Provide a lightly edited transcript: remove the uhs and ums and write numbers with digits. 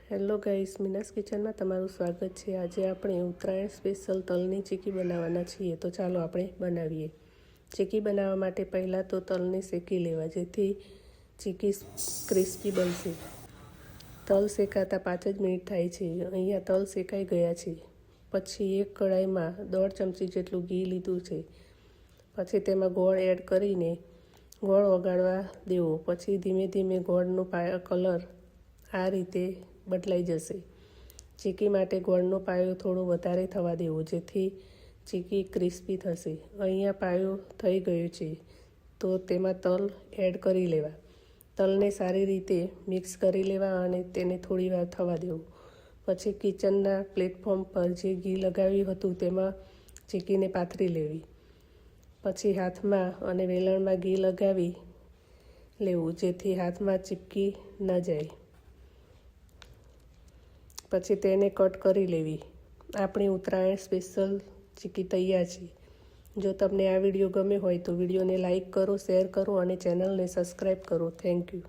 Hello guys, Meena's કિચનમાં તમારું સ્વાગત છે। આજે આપણે ઉત્તરાયણ સ્પેશિયલ તલની ચીકી બનાવવાના છીએ। તો ચાલો આપણે બનાવીએ। ચીકી બનાવવા માટે પહેલાં તો તલને શેકી લેવા, જેથી ચીકી ક્રિસ્પી બનશે। તલ શેકાતા 5 જ મિનિટ થાય છે। અહીંયા તલ શેકાઈ ગયા છે। પછી એક કઢાઈમાં 1.5 ચમચી જેટલું ઘી લીધું છે। પછી તેમાં ગોળ એડ કરીને ગોળ ઓગાળવા દેવો। પછી ધીમે ધીમે ગોળનો કલર આ રીતે બદલાઈ જશે। ચીકી માટે ગોળનો પાયો થોડો વધારે થવા દેવો, જેથી ચીકી ક્રિસ્પી થશે। અહીંયા પાયો થઈ ગયો છે, તો તેમાં તલ એડ કરી લેવા। તલને સારી રીતે મિક્સ કરી લેવા અને તેને થોડી વાર થવા દેવું। પછી કિચનના પ્લેટફોર્મ પર જે ઘી લગાવ્યું હતું તેમાં ચીકીને પાથરી લેવી। પછી હાથમાં અને વેલણમાં ઘી લગાવી લેવું, જેથી હાથમાં ચીપકી ન જાય। પછી તેને કટ કરી લેવી। આપણી ઉત્તરાયણ સ્પેશિયલ ચીકી તૈયાર છે। જો તમને આ વિડીયો ગમ્યો હોય તો વિડીયોને લાઈક કરો, શેર કરો અને ચેનલને સબસ્ક્રાઈબ કરો। Thank you.